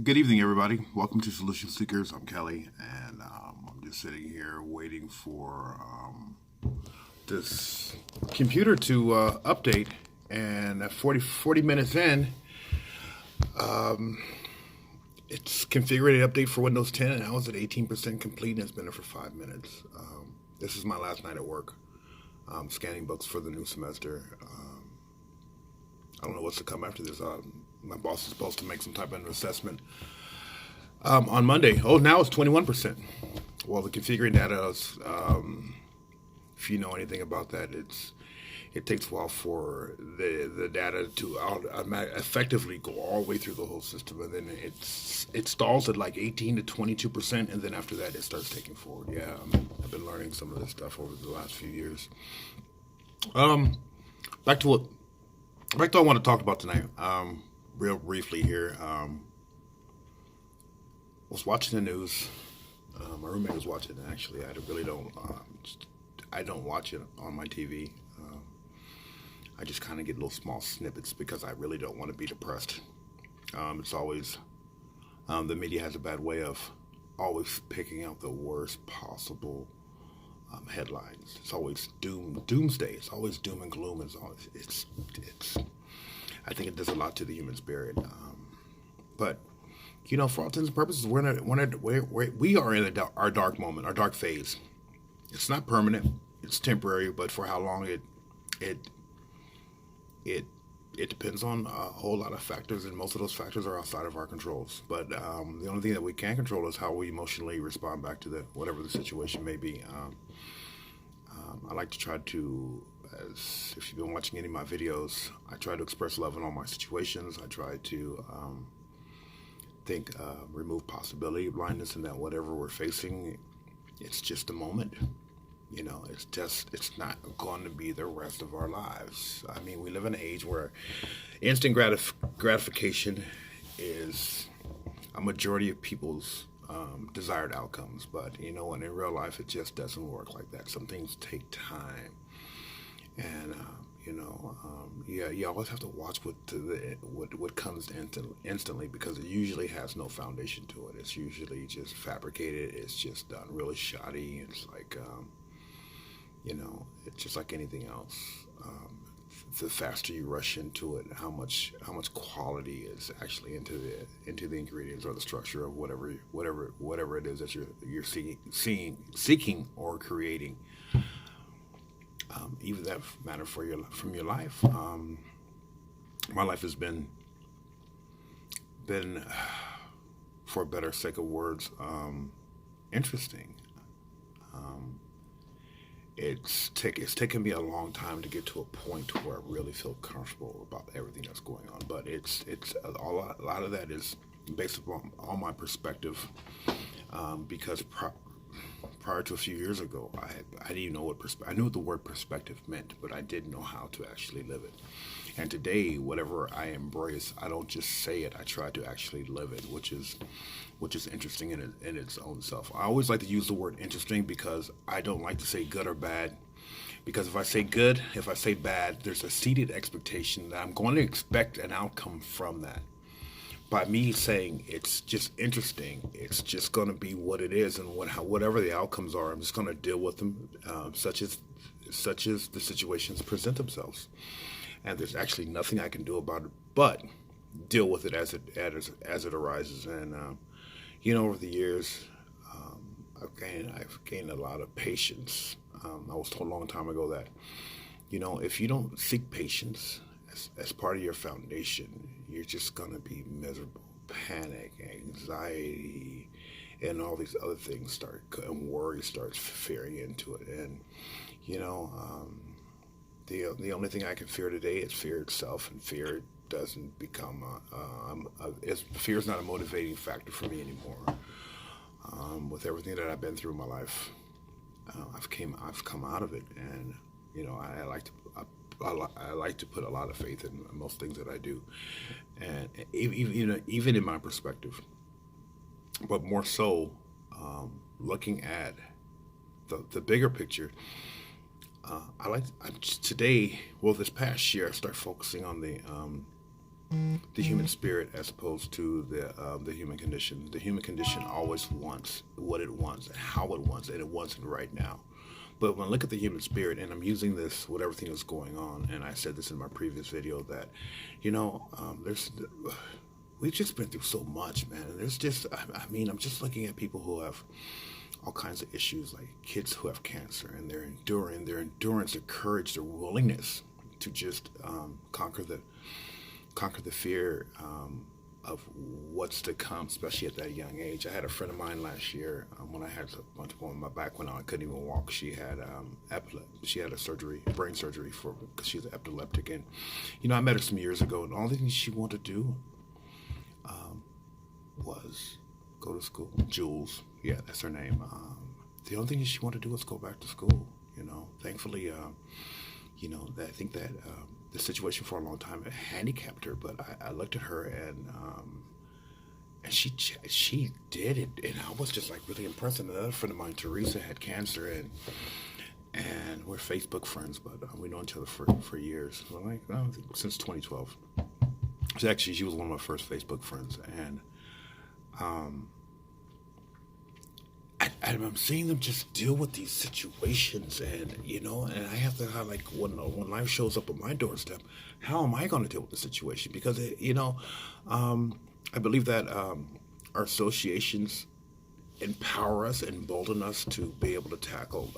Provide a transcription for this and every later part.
Good evening, everybody. Welcome to Solution Seekers. I'm Kelly, and I'm just sitting here waiting for this computer to update. And at 40 minutes in, it's configured an update for Windows 10, and I was at 18% complete, and it's been there for 5 minutes. This is my last night at work, scanning books for the new semester. I don't know what's to come after this. My boss is supposed to make some type of assessment on Monday. Oh, now it's 21%. Well, the configuring data is, if you know anything about that, it takes a while for the data to effectively go all the way through the whole system, and then it stalls at like 18 to 22%, and then after that it starts taking forward. Yeah, I've been learning some of this stuff over the last few years. Um, back to what I want to talk about tonight. Real briefly here. Was watching the news. My roommate was watching it. Actually, I really don't. I don't watch it on my TV. I just kind of get little small snippets because I really don't want to be depressed. It's always the media has a bad way of always picking out the worst possible headlines. It's always doomsday. It's always doom and gloom. It's. I think it does a lot to the human spirit. But for all intents and purposes, we are in our dark moment, our dark phase. It's not permanent; it's temporary. But for how long it it it depends on a whole lot of factors, and most of those factors are outside of our controls. But the only thing that we can control is how we emotionally respond back to whatever the situation may be. I like to try to, as if you've been watching any of my videos, I try to express love in all my situations. I try to remove possibility of blindness, and that whatever we're facing, it's just a moment. It's not going to be the rest of our lives. I mean, we live in an age where instant gratification is a majority of people's desired outcomes. But when in real life, it just doesn't work like that. Some things take time, and you always have to watch what comes instantly, because it usually has no foundation to it. It's usually just fabricated. It's just done really shoddy. It's like it's just like anything else. The faster you rush into it, how much quality is actually into the ingredients or the structure of whatever it is that you're seeking or creating. Even that matter from your life. My life has been for a better sake of words, interesting. Um, it's taken me a long time to get to a point where I really feel comfortable about everything that's going on. But it's a lot of that is based upon all my perspective, because prior to a few years ago, I didn't even know I knew what the word perspective meant, but I didn't know how to actually live it. And today, whatever I embrace, I don't just say it; I try to actually live it, which is interesting in its own self. I always like to use the word interesting because I don't like to say good or bad. Because if I say good, if I say bad, there's a seated expectation that I'm going to expect an outcome from that. By me saying it's just interesting, it's just going to be what it is, and whatever the outcomes are, I'm just going to deal with them, such as the situations present themselves. And there's actually nothing I can do about it but deal with it as it arises. And over the years, I've gained a lot of patience. I was told a long time ago that if you don't seek patience as part of your foundation, you're just gonna be miserable. Panic, anxiety, and all these other things and worry starts fearing into it. And you know, the only thing I can fear today is fear itself, and fear doesn't become fear is not a motivating factor for me anymore. With everything that I've been through in my life, I've come out of it, and I like to put a lot of faith in most things that I do, and even in my perspective, but more so, looking at the bigger picture. Today, well, this past year, I started focusing on the human spirit as opposed to the human condition. The human condition always wants what it wants and how it wants it. It wants it right now. But when I look at the human spirit, and I'm using this with everything that's going on, and I said this in my previous video that, we've just been through so much, man. And there's just, I mean, I'm just looking at people who have all kinds of issues, like kids who have cancer, and they're enduring, their endurance, their courage, their willingness to just conquer the fear of what's to come, especially at that young age. I had a friend of mine last year when I had a bunch of on my back when I couldn't even walk. She had she had a brain surgery because she's epileptic, and I met her some years ago, and all the things she wanted to do was go to school. Jules, yeah, that's her name. The only thing she wanted to do was go back to school. Thankfully, I think that the situation for a long time it handicapped her. But I looked at her and she did it, and I was just like really impressed. And another friend of mine, Teresa, had cancer, and we're Facebook friends, but we know each other for years. Well, since 2012. She was one of my first Facebook friends, and I'm seeing them just deal with these situations, and and I have to have, like, when life shows up at my doorstep, how am I going to deal with the situation? Because I believe that our associations empower us, embolden us to be able to tackle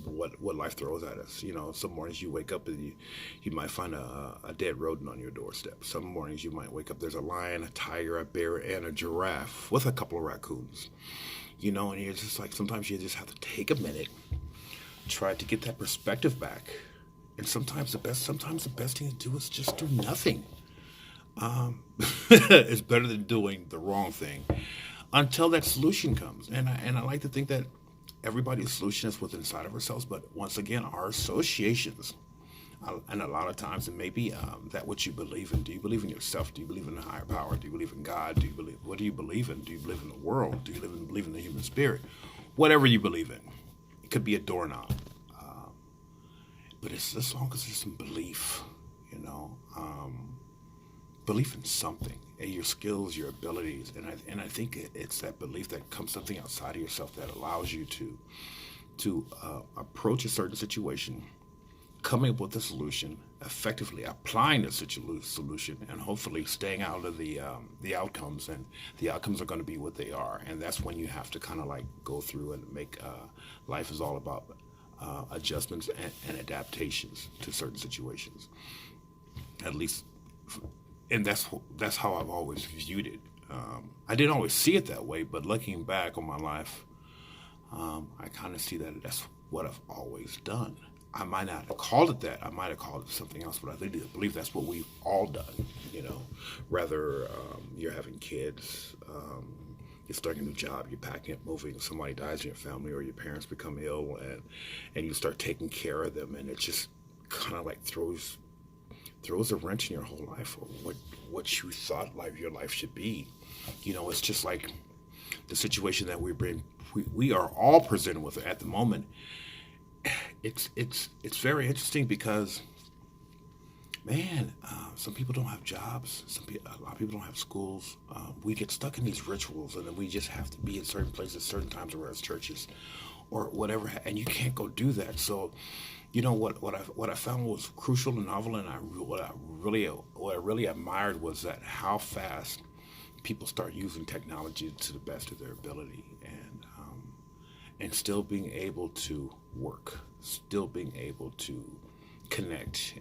what life throws at us. Some mornings you wake up and you might find a dead rodent on your doorstep. Some mornings you might wake up, there's a lion, a tiger, a bear, and a giraffe with a couple of raccoons. And you're just like, sometimes you just have to take a minute, try to get that perspective back. And sometimes the best thing to do is just do nothing. It's better than doing the wrong thing until that solution comes. And I like to think that everybody's solution is within inside of ourselves, but once again, our associations, and a lot of times it may be that what you believe in. Do you believe in yourself? Do you believe in a higher power? Do you believe in God? What do you believe in? Do you believe in the world? Do you believe in the human spirit? Whatever you believe in. It could be a doorknob. But it's as long as there's some belief, belief in something, and your skills, your abilities, and I think it's that belief that comes something outside of yourself that allows you to approach a certain situation, coming up with a solution, effectively applying the solution, and hopefully staying out of the outcomes. And the outcomes are going to be what they are, and that's when you have to kind of like go through and make life is all about adjustments and adaptations to certain situations. At least, and that's how I've always viewed it. I didn't always see it that way, but looking back on my life, I kind of see that that's what I've always done. I might not have called it that. I might have called it something else, but I believe that's what we've all done. Whether you're having kids, you're starting a new job, you're packing up, moving, somebody dies in your family, or your parents become ill, and you start taking care of them, and it just kind of like throws a wrench in your whole life, or what you thought your life should be. It's just like the situation that we are all presented with at the moment. It's very interesting because, man, some people don't have jobs. A lot of people don't have schools. We get stuck in these rituals, and then we just have to be in certain places, certain times, or as churches, or whatever, and you can't go do that. So, what I found was crucial and novel, and what I really admired was that how fast people start using technology to the best of their ability, and still being able to work, still being able to connect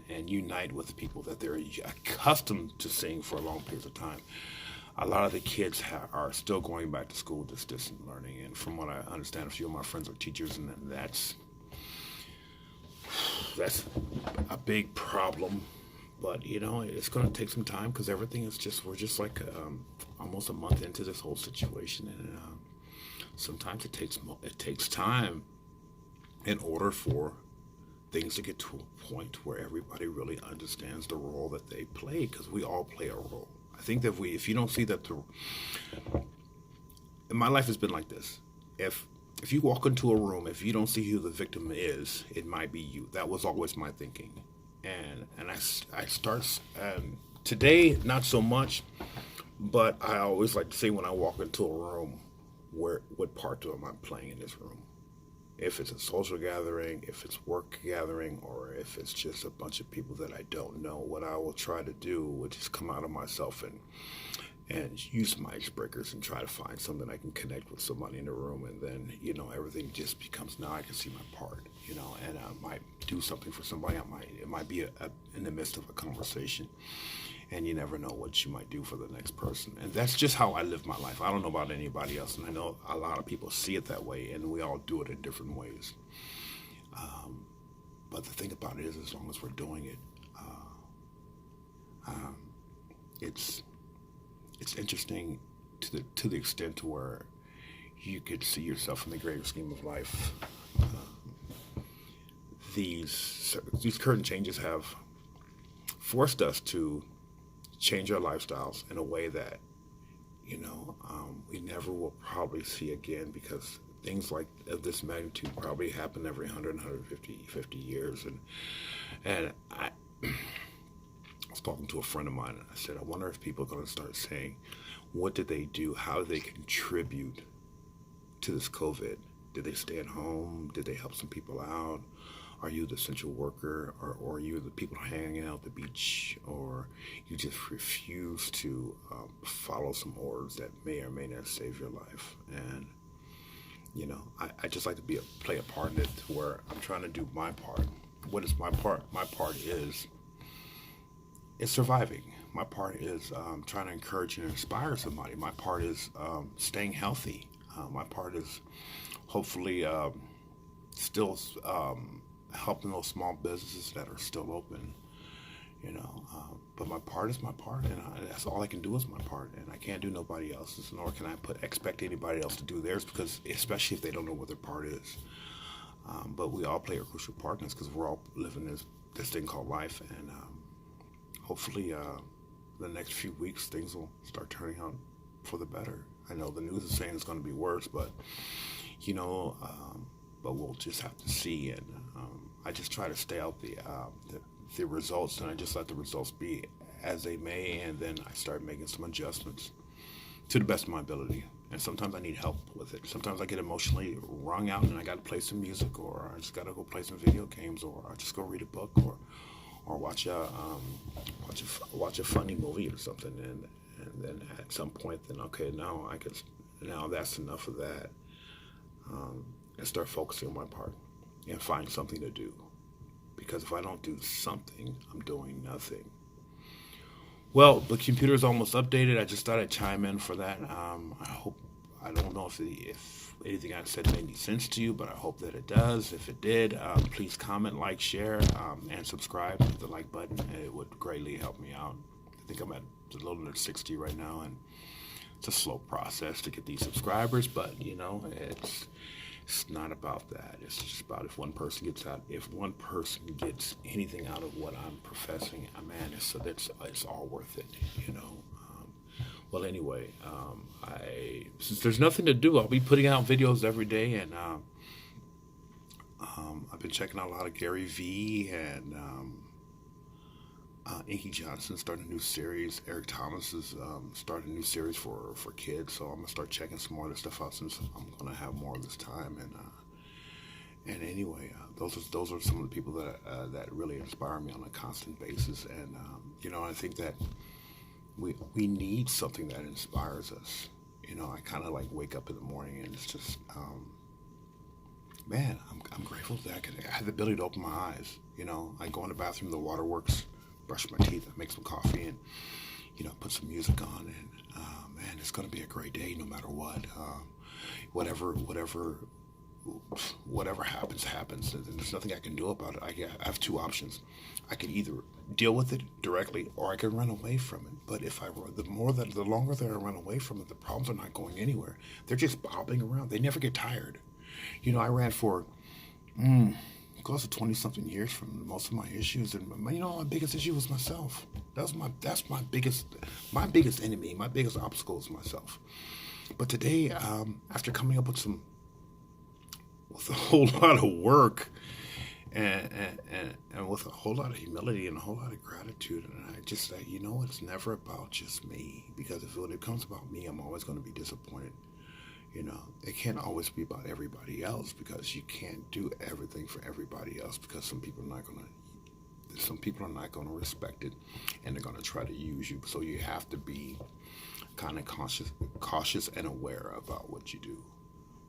and unite with people that they're accustomed to seeing for long periods of time. A lot of the kids are still going back to school, just distant learning, and from what I understand, a few of my friends are teachers, and that's a big problem. But it's going to take some time, because everything is we're just like almost a month into this whole situation, and sometimes it takes time in order for things to get to a point where everybody really understands the role that they play, because we all play a role. I think that if you don't see that, my life has been like this. If you walk into a room, if you don't see who the victim is, it might be you. That was always my thinking. And I start Today, not so much, but I always like to say when I walk into a room, what part am I playing in this room? If it's a social gathering, if it's work gathering, or if it's just a bunch of people that I don't know, what I will try to do would just come out of myself and use some icebreakers and try to find something I can connect with somebody in the room, and then everything just becomes, now I can see my part, and I might do something for somebody. It might be in the midst of a conversation, and you never know what you might do for the next person. And that's just how I live my life. I don't know about anybody else, and I know a lot of people see it that way, and we all do it in different ways. But the thing about it is, as long as we're doing it, um, it's it's interesting to the extent to where you could see yourself in the greater scheme of life. These current changes have forced us to change our lifestyles in a way that we never will probably see again, because things like of this magnitude probably happen every 100, 150 years. And I was talking to a friend of mine, and I said, I wonder if people are going to start saying, what did they do? How did they contribute to this COVID? Did they stay at home? Did they help some people out? Are you the essential worker, or are you the people hanging out at the beach, or you just refuse to follow some orders that may or may not save your life? And I just like to play a part in it, to where I'm trying to do my part. What is my part? My part is surviving. My part is trying to encourage and inspire somebody. My part is staying healthy. My part is hopefully still helping those small businesses that are still open. But my part is my part, and that's all I can do is my part, and I can't do nobody else's, nor can I expect anybody else to do theirs, because especially if they don't know what their part is. But we all play a crucial part in this, because we're all living this thing called life, and hopefully the next few weeks things will start turning out for the better. I know the news is saying it's going to be worse, but but we'll just have to see. And I just try to stay out the results, and I just let the results be as they may, and then I start making some adjustments to the best of my ability. And sometimes I need help with it. Sometimes I get emotionally wrung out, and I got to play some music, or I just got to go play some video games, or I just go read a book, or watch a funny movie or something, and then at some point, then okay, now that's enough of that, and start focusing on my part and find something to do. Because if I don't do something, I'm doing nothing. Well, the computer's almost updated. I just thought I'd chime in for that. I don't know if anything I said made any sense to you, but I hope that it does. If it did, please comment, like, share, and subscribe. Hit the like button. It would greatly help me out. I think I'm at a little under 60 right now, and it's a slow process to get these subscribers, but it's not about that. It's just about if one person gets anything out of what I'm professing, man, it's all worth it, Well, anyway, since there's nothing to do, I'll be putting out videos every day, and I've been checking out a lot of Gary Vee, and Inky Johnson started a new series. Eric Thomas is started a new series for kids, so I'm gonna start checking some more of this stuff out, since I'm gonna have more of this time. And anyway, those are some of the people that really inspire me on a constant basis. And I think that we need something that inspires us. I kind of like wake up in the morning, and it's just man, I'm grateful that I have the ability to open my eyes. I go in the bathroom, the water works, brush my teeth, I make some coffee, and put some music on, and man, it's going to be a great day no matter what. Whatever happens. There's nothing I can do about it. I have two options. I can either deal with it directly, or I can run away from it. But the longer that I run away from it, the problems are not going anywhere. They're just bobbing around. They never get tired. I ran for close to 20-something years from most of my issues, and my biggest issue was myself. That's my biggest enemy. My biggest obstacle is myself. But today, after coming up with a whole lot of work, And with a whole lot of humility and a whole lot of gratitude. And I just say, you know, it's never about just me, because if when it comes about me, I'm always going to be disappointed. You know, it can't always be about everybody else, because you can't do everything for everybody else, because some people are not going to respect it, and they're going to try to use you. So you have to be kind of cautious and aware about what you do.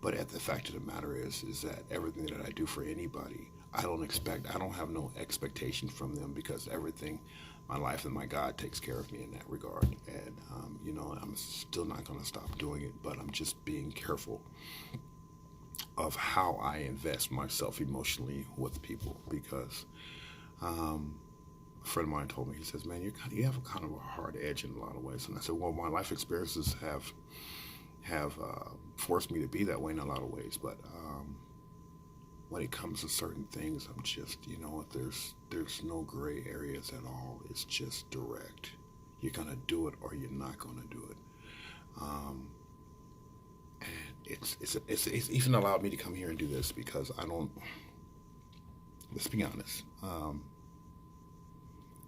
But at the fact of the matter is that everything that I do for anybody, I don't have no expectation from them, because everything, my life and my God takes care of me in that regard. And, you know, I'm still not going to stop doing it, but I'm just being careful of how I invest myself emotionally with people, because a friend of mine told me, he says, man, you have a kind of a hard edge in a lot of ways. And I said, well, my life experiences have forced me to be that way in a lot of ways. But when it comes to certain things, I'm just, you know, there's no gray areas at all. It's just direct. You're gonna do it or you're not gonna do it. Um, and it's even allowed me to come here and do this, because I don't. Let's be honest.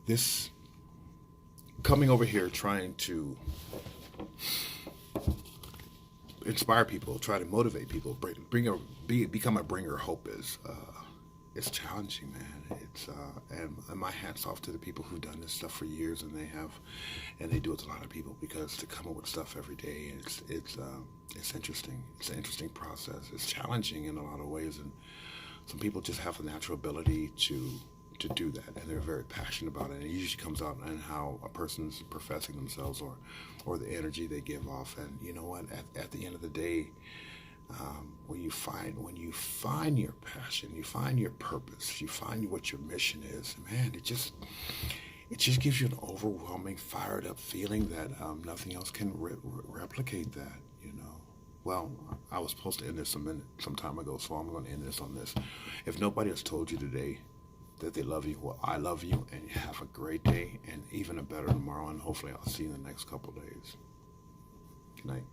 This coming over here trying to inspire people, try to motivate people, become a bringer of hope is it's challenging, man. It's and my hats off to the people who've done this stuff for years, and they do it to a lot of people, because to come up with stuff every day, it's interesting. It's an interesting process. It's challenging in a lot of ways, and some people just have a natural ability to do that, and they're very passionate about it. And it usually comes out in how a person's professing themselves, or the energy they give off. And you know what? At the end of the day, when you find your passion, you find your purpose, you find what your mission is, man, it just gives you an overwhelming, fired up feeling that nothing else can replicate that. You know. Well, I was supposed to end this some time ago, so I'm going to end this on this. If nobody has told you today that they love you, well, I love you, and have a great day, and even a better tomorrow, and hopefully I'll see you in the next couple of days. Good night.